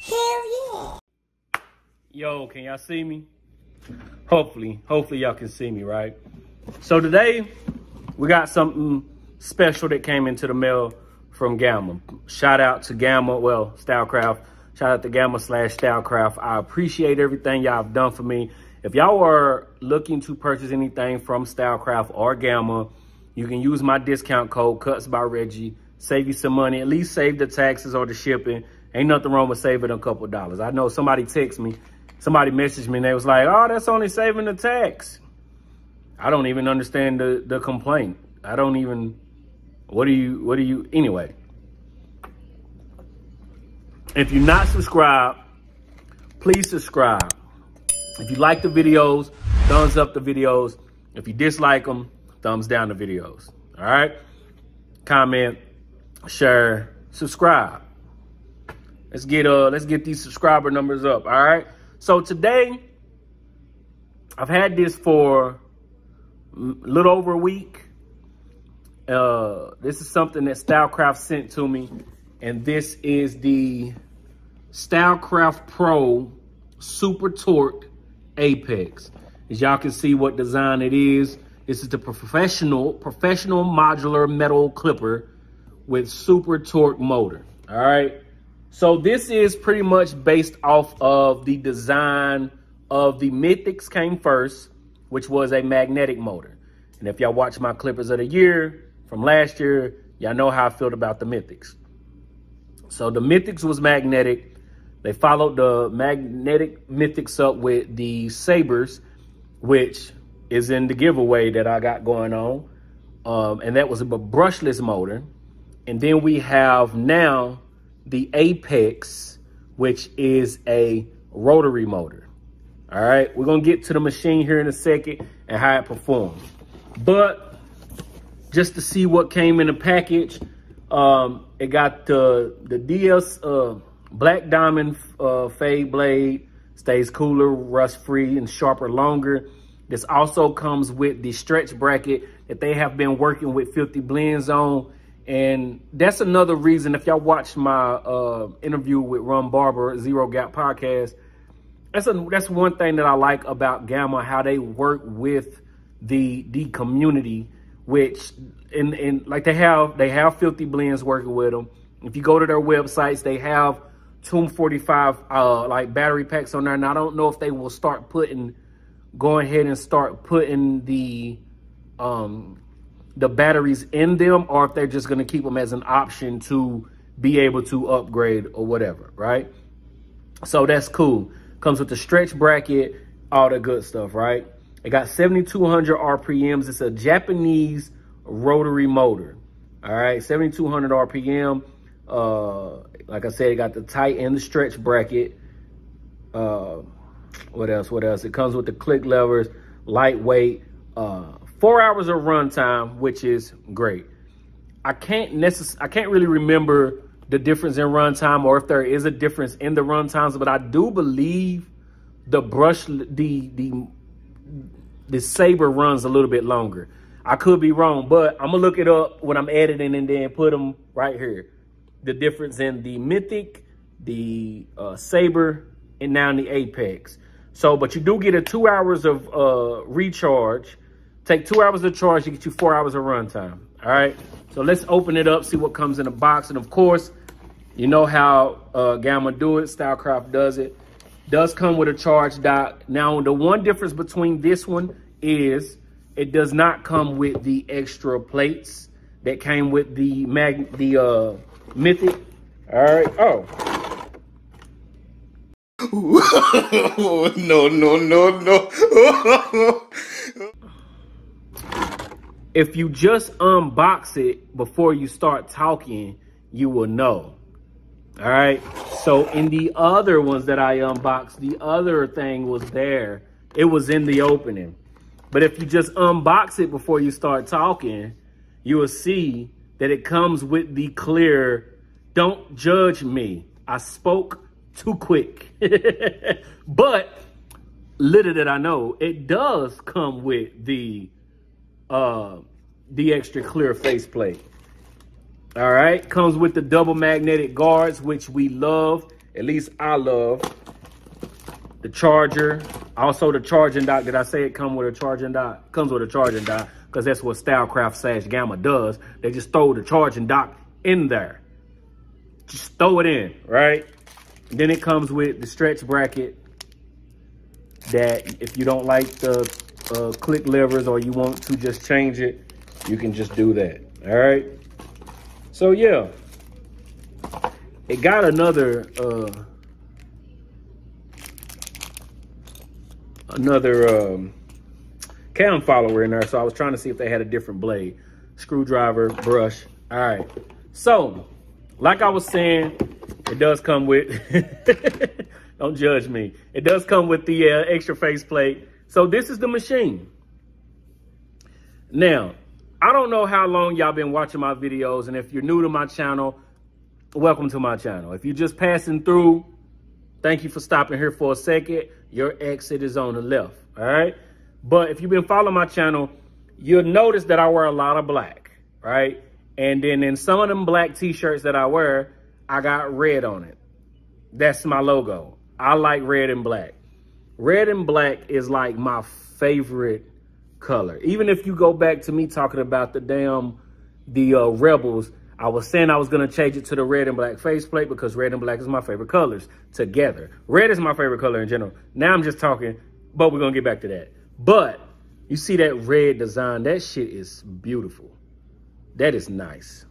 Hell yeah. Yo, can y'all see me? Hopefully y'all can see me, right? So today, we got something special that came into the mail from Gamma. Shout out to Gamma, well, Stylecraft. Shout out to Gamma / Stylecraft. I appreciate everything y'all have done for me. If y'all are looking to purchase anything from Stylecraft or Gamma, you can use my discount code, Cuts by Reggie. Save you some money, at least save the taxes or the shipping. Ain't nothing wrong with saving a couple dollars. I know somebody texted me, somebody messaged me and they was like, oh, that's only saving the tax. I don't even understand the complaint. I don't even, what do you, anyway. If you're not subscribed, please subscribe. If you like the videos, thumbs up the videos. If you dislike them, thumbs down the videos. All right? Comment, share, subscribe. Let's get these subscriber numbers up. All right? So today, I've had this for a little over a week. This is something that Stylecraft sent to me. And this is the Stylecraft Pro Super Torque Apex. As y'all can see what design it is. This is the professional modular metal clipper with super torque motor. All right. So this is pretty much based off of the design of the Mythics came first, which was a magnetic motor. And if y'all watch my clippers of the year from last year, y'all know how I felt about the Mythics. So the Mythics was magnetic. They followed the magnetic Mythics up with the Sabers, which is in the giveaway that I got going on. And that was a brushless motor. And then we have now the Apex, which is a rotary motor. All right, we're going to get to the machine here in a second and how it performs. But just to see what came in the package, it got the DS Black Diamond fade blade, stays cooler, rust free, and sharper longer. This also comes with the stretch bracket that they have been working with Filthy Blends on. And that's another reason, if y'all watch my interview with Ron Barber, Zero Gap Podcast, that's one thing that I like about Gamma, how they work with the community, which like they have Filthy Blends working with them. If you go to their websites, they have Tomb 45 like battery packs on there. And I don't know if they will go ahead and start putting the batteries in them, or if they're just going to keep them as an option to be able to upgrade or whatever, right? So that's cool. Comes with the stretch bracket, all the good stuff, right? It got 7,200 RPMs. It's a Japanese rotary motor. All right, 7,200 RPM. Like I said, it got the tight and the stretch bracket. What else? It comes with the click levers, lightweight, 4 hours of runtime, which is great. I can't really remember the difference in runtime, or if there is a difference in the runtimes, but I do believe the Saber runs a little bit longer. I could be wrong, but I'm gonna look it up when I'm editing and then put them right here. The difference in the Mythic, the Saber, and now in the Apex. So, but you do get a 2 hours of recharge. Take 2 hours of charge to get you 4 hours of runtime. All right. So let's open it up, see what comes in the box. And of course, you know how Gamma do it. Stylecraft does it. Does come with a charge dock. Now, the one difference between this one is it does not come with the extra plates that came with the Mythic. All right. Oh. No. If you just unbox it before you start talking, you will know. All right. So in the other ones that I unboxed, the other thing was there. It was in the opening. But if you just unbox it before you start talking, you will see that it comes with the clear, don't judge me. I spoke too quick. But little did I know, it does come with the extra clear faceplate. All right, comes with the double magnetic guards, which we love. at least I love. The charger, also the charging dock. Did I say it comes with a charging dock? Comes with a charging dock because that's what Stylecraft / Gamma does. They just throw the charging dock in there. Just throw it in, right? And then it comes with the stretch bracket that if you don't like the click levers or you want to just change it, you can just do that, all right? So yeah, it got another cam follower in there, so I was trying to see if they had a different blade. Screwdriver, brush. All right, so like I was saying, it does come with don't judge me, it does come with the extra faceplate. So this is the machine. Now, I don't know how long y'all been watching my videos, and if you're new to my channel, welcome to my channel. If you're just passing through, thank you for stopping here for a second. Your exit is on the left, all right? But if you've been following my channel, you'll notice that I wear a lot of black, right? And then in some of them black t-shirts that I wear, I got red on it. That's my logo. I like red and black. Red and black is like my favorite color. Even if you go back to me talking about the Rebels, I was saying I was going to change it to the red and black faceplate because red and black is my favorite colors together. Red is my favorite color in general. Now I'm just talking, but we're going to get back to that. But you see that red design? That shit is beautiful. That is nice.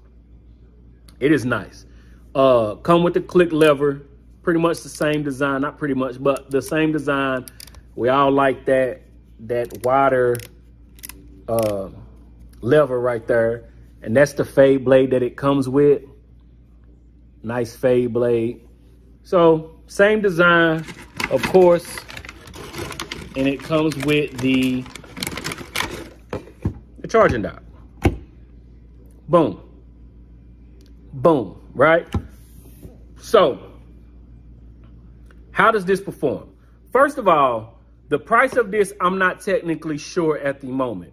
It is nice. Come with the click lever. Pretty much the same design. Not pretty much, but the same design. We all like that wider lever right there. And that's the fade blade that it comes with. Nice fade blade. So same design, of course. And it comes with the charging dock. Boom. Boom, right? So how does this perform? First of all, the price of this, I'm not technically sure at the moment.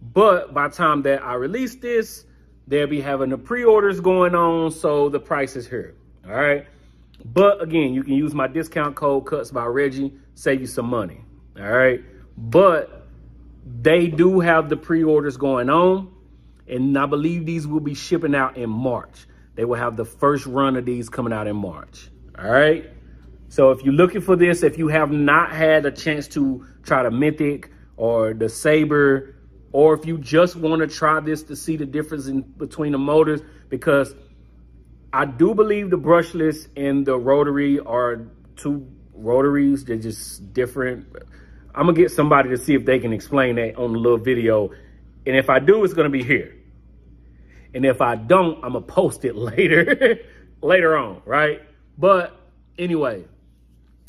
But by the time that I release this, they'll be having the pre-orders going on, so the price is here, all right? But again, you can use my discount code Cuts by Reggie, save you some money, all right? But they do have the pre-orders going on, and I believe these will be shipping out in March. They will have the first run of these coming out in March, all right? So if you're looking for this, if you have not had a chance to try the Mythic or the Saber, or if you just want to try this to see the difference in between the motors, because I do believe the brushless and the rotary are two rotaries. They're just different. I'm going to get somebody to see if they can explain that on the little video. And if I do, it's going to be here. And if I don't, I'm going to post it later, later on, right? But anyway,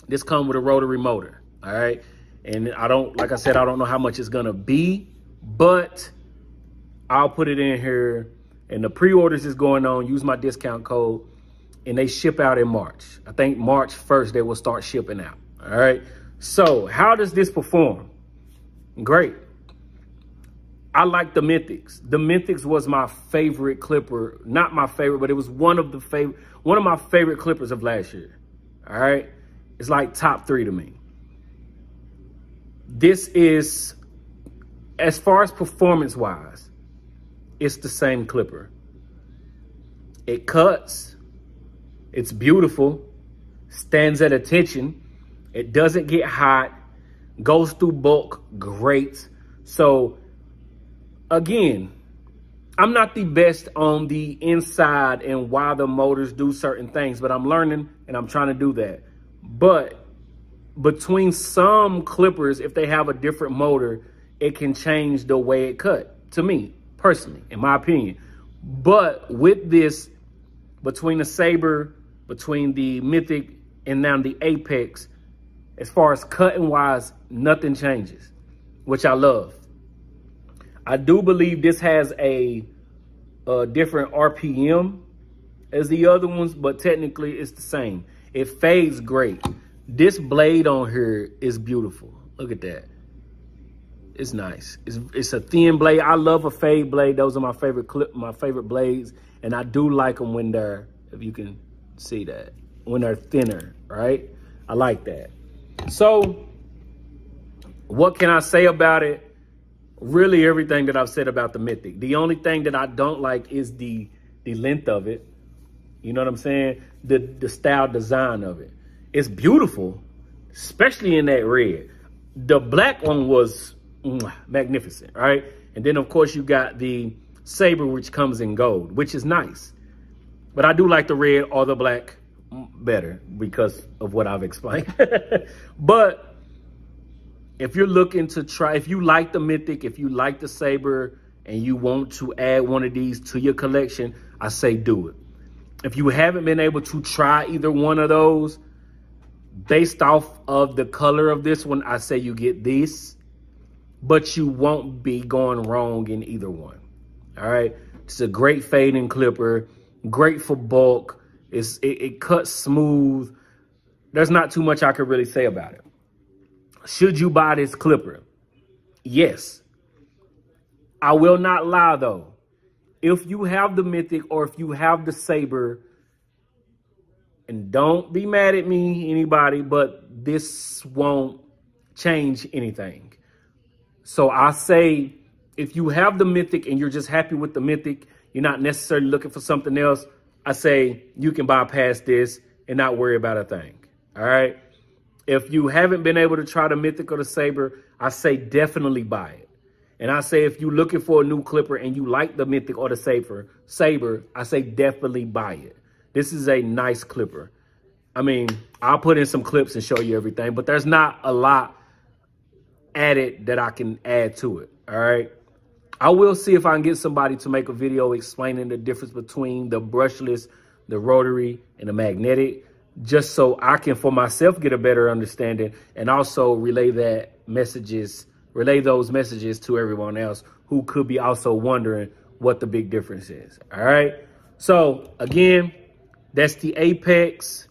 this comes with a rotary motor, all right? And like I said, I don't know how much it's going to be, but I'll put it in here, and the pre-orders is going on. Use my discount code, and they ship out in March. I think March 1st, they will start shipping out, all right? So how does this perform? Great. I like the Mythics. The Mythics was my favorite clipper. Not my favorite, but it was one of my favorite clippers of last year, all right? It's like top 3 to me. This is, as far as performance-wise, it's the same clipper. It cuts. It's beautiful. Stands at attention. It doesn't get hot. Goes through bulk great. So, again, I'm not the best on the inside and why the motors do certain things, but I'm learning and I'm trying to do that. But between some clippers, if they have a different motor, it can change the way it cut, to me, personally, in my opinion. But with this, between the Saber, between the Mythic, and now the Apex, as far as cutting wise, nothing changes, which I love. I do believe this has a different RPM as the other ones, but technically it's the same. It fades great. This blade on here is beautiful. Look at that. It's nice. It's a thin blade. I love a fade blade. Those are my favorite blades, and I do like them when they're, if you can see that. when they're thinner, right? I like that. So what can I say about it? Really everything that I've said about the Mythic. The only thing that I don't like is the length of it. You know what I'm saying? The style design of it. It's beautiful, especially in that red. The black one was magnificent, right? And then, of course, you got the saber, which comes in gold, which is nice. But I do like the red or the black better because of what I've explained. But if you're looking to try, if you like the Mythic, if you like the saber, and you want to add one of these to your collection, I say do it. If you haven't been able to try either one of those, based off of the color of this one, I say you get this, but you won't be going wrong in either one. All right. It's a great fading clipper, great for bulk. It cuts smooth. There's not too much I could really say about it. Should you buy this clipper? Yes. I will not lie though. If you have the Mythic or if you have the saber, and don't be mad at me, anybody, but this won't change anything. So I say, if you have the Mythic and you're just happy with the Mythic, you're not necessarily looking for something else, I say you can bypass this and not worry about a thing. All right. If you haven't been able to try the Mythic or the saber, I say definitely buy it. And I say if you're looking for a new clipper and you like the Mythic or the saber, I say definitely buy it. This is a nice clipper. I mean, I'll put in some clips and show you everything, but there's not a lot added that I can add to it. All right. I will see if I can get somebody to make a video explaining the difference between the brushless, the rotary, and the magnetic, just so I can, for myself, get a better understanding and also relay those messages to everyone else who could be also wondering what the big difference is. All right. So again, that's the Apex.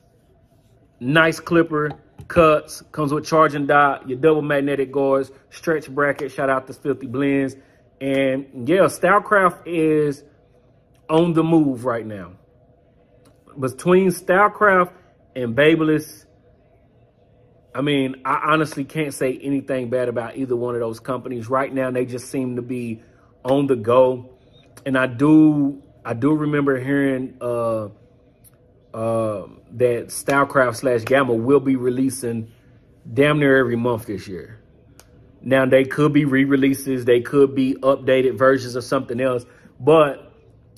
Nice clipper, cuts, comes with charging dot, your double magnetic guards, stretch bracket. Shout out to Filthy Blends. And yeah, Stylecraft is on the move right now. Between Stylecraft and Babyliss, I mean, I honestly can't say anything bad about either one of those companies. Right now, they just seem to be on the go. And I do remember hearing that Stylecraft / Gamma will be releasing damn near every month this year. Now, they could be re-releases. They could be updated versions of something else. But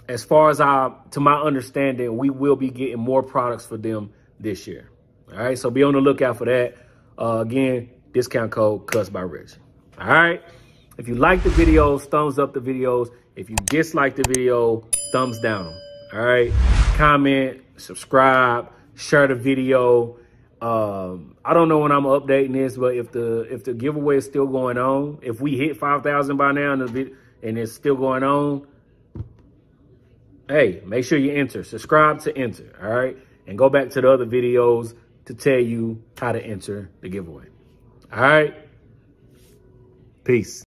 as far as to my understanding, we will be getting more products for them this year. All right, so be on the lookout for that. Again, discount code Cuts by Reggie. All right. If you like the videos, thumbs up the videos. If you dislike the video, thumbs down them. All right. Comment, subscribe, share the video. I don't know when I'm updating this, but if the giveaway is still going on, if we hit 5,000 by now and it's still going on, hey, make sure you enter. Subscribe to enter. All right. And go back to the other videos to tell you how to enter the giveaway. All right. Peace.